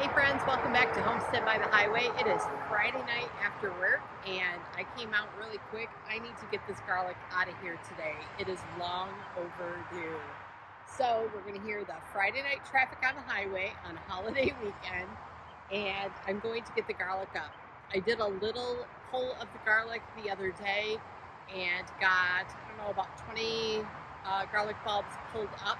Hey friends, welcome back to Homestead by the Highway. It is Friday night after work and I came out really quick. I need to get this garlic out of here today. It is long overdue. So we're going to hear the Friday night traffic on the highway on a holiday weekend, and I'm going to get the garlic up. I did a little pull of the garlic the other day and got, I don't know, about 20 garlic bulbs pulled up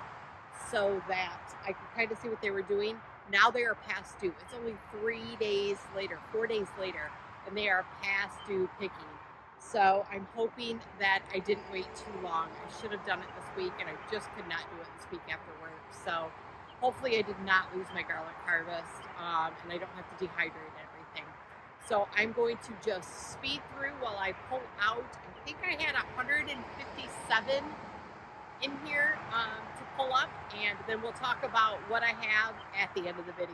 so that I could kind of see what they were doing. Now they are past due. It's only 4 days later, and they are past due picking. So I'm hoping that I didn't wait too long. I should have done it this week, and I just could not do it this week after work. So hopefully I did not lose my garlic harvest, and I don't have to dehydrate everything. So I'm going to just speed through while I pull out. I think I had 157 in here to pull up, and then we'll talk about what I have at the end of the video.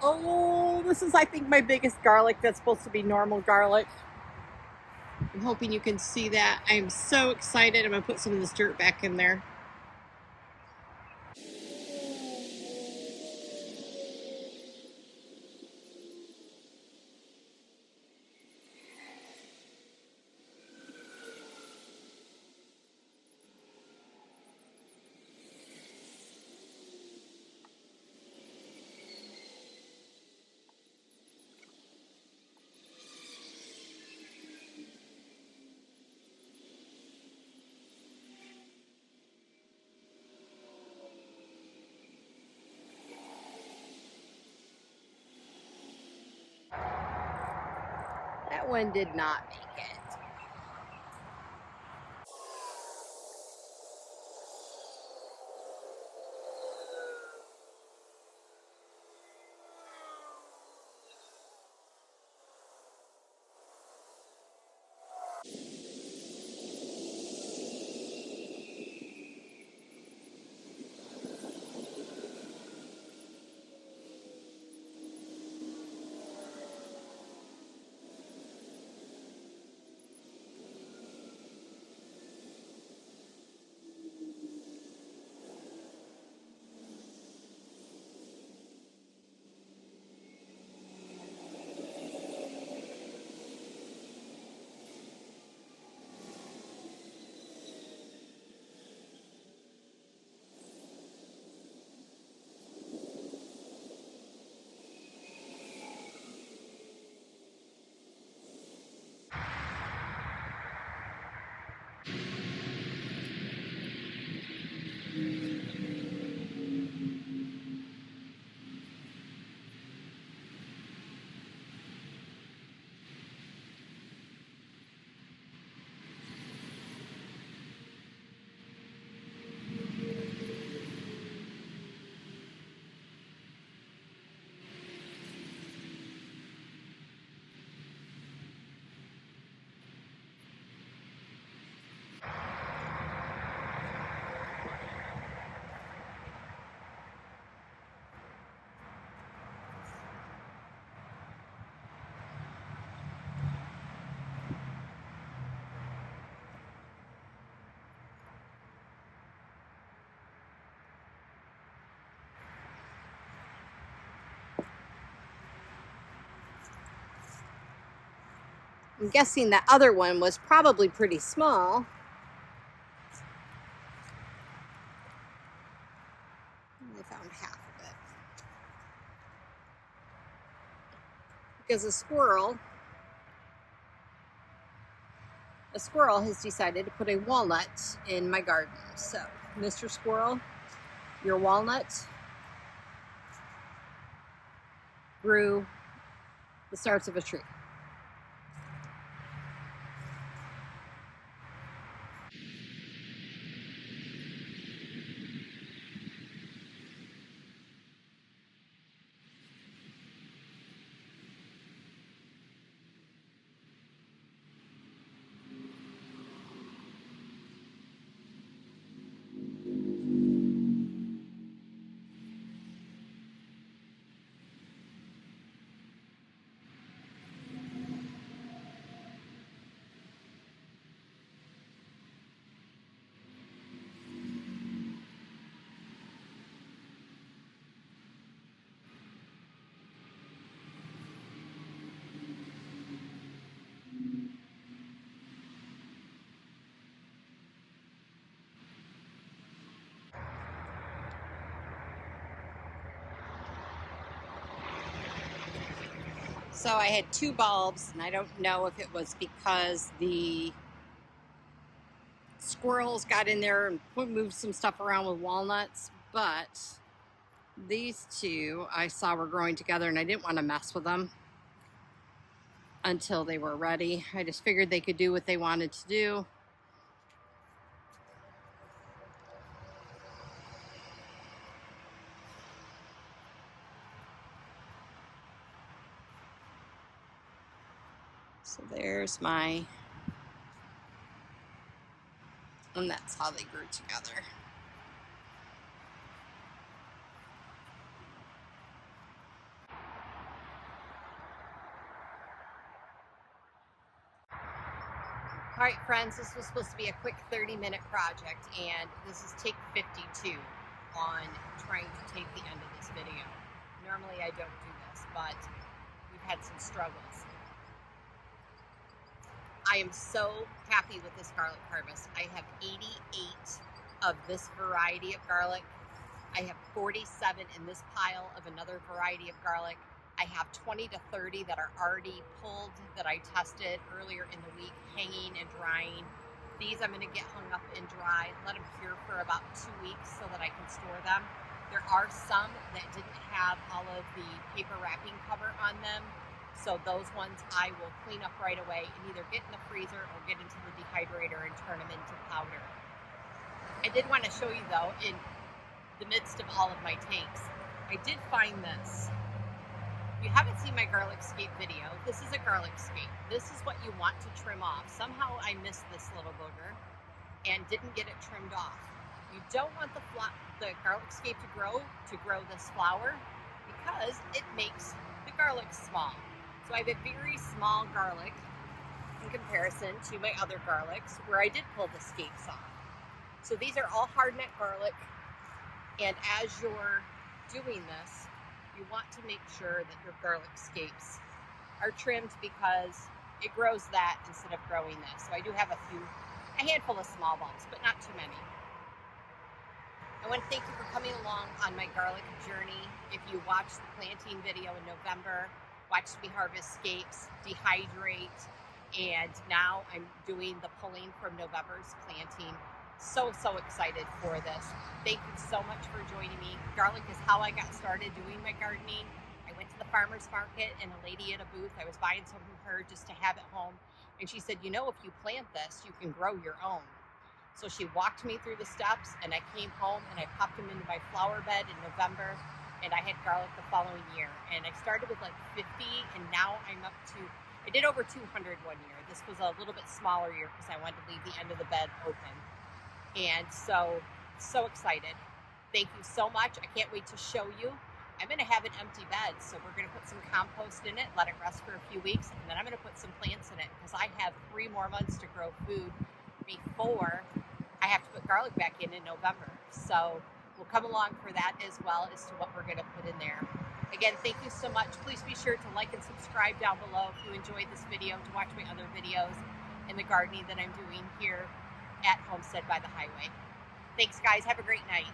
Oh, this is, I think, my biggest garlic. That's supposed to be normal garlic. I'm hoping you can see that. I'm so excited. I'm going to put some of this dirt back in there. That one did not make it. I'm guessing that other one was probably pretty small. I found half of it. Because a squirrel has decided to put a walnut in my garden. So, Mr. Squirrel, your walnut grew the starts of a tree. So I had 2 bulbs, and I don't know if it was because the squirrels got in there and moved some stuff around with walnuts, but these 2 I saw were growing together, and I didn't want to mess with them until they were ready. I just figured they could do what they wanted to do. So there's my, and that's how they grew together. All right, friends, this was supposed to be a quick 30-minute project, and this is take 52 on trying to take the end of this video. Normally I don't do this, but we've had some struggles. I am so happy with this garlic harvest. I have 88 of this variety of garlic. I have 47 in this pile of another variety of garlic. I have 20 to 30 that are already pulled that I tested earlier in the week, hanging and drying. These I'm going to get hung up and dry, let them cure for about 2 weeks so that I can store them. There are some that didn't have all of the paper wrapping cover on them, so those ones I will clean up right away and either get in the freezer or get into the dehydrator and turn them into powder. I did want to show you though, in the midst of all of my takes, I did find this. If you haven't seen my garlic scape video, this is a garlic scape. This is what you want to trim off. Somehow I missed this little booger and didn't get it trimmed off. You don't want the garlic scape to grow this flower because it makes the garlic small. So I have a very small garlic in comparison to my other garlics where I did pull the scapes off. So these are all hard neck garlic, and as you're doing this, you want to make sure that your garlic scapes are trimmed because it grows that instead of growing this. So I do have a handful of small bulbs, but not too many. I want to thank you for coming along on my garlic journey. If you watched the planting video in November, watched me harvest scapes, dehydrate, and now I'm doing the pulling from November's planting. So excited for this. Thank you so much for joining me. Garlic is how I got started doing my gardening. I went to the farmer's market and a lady at a booth, I was buying some from her just to have at home. And she said, you know, if you plant this, you can grow your own. So she walked me through the steps, and I came home and I popped them into my flower bed in November, and I had garlic the following year. And I started with like 50, and now I'm up to, I did over 200 one year. This was a little bit smaller year because I wanted to leave the end of the bed open. And so excited. Thank you so much. I can't wait to show you. I'm going to have an empty bed, so we're going to put some compost in it, let it rest for a few weeks, and then I'm going to put some plants in it because I have 3 more months to grow food before I have to put garlic back in November. So we'll come along for that as well as to what we're going to put in there. Again, thank you so much. Please be sure to like and subscribe down below if you enjoyed this video, to watch my other videos in the gardening that I'm doing here at Homestead by the Highway. Thanks, guys. Have a great night.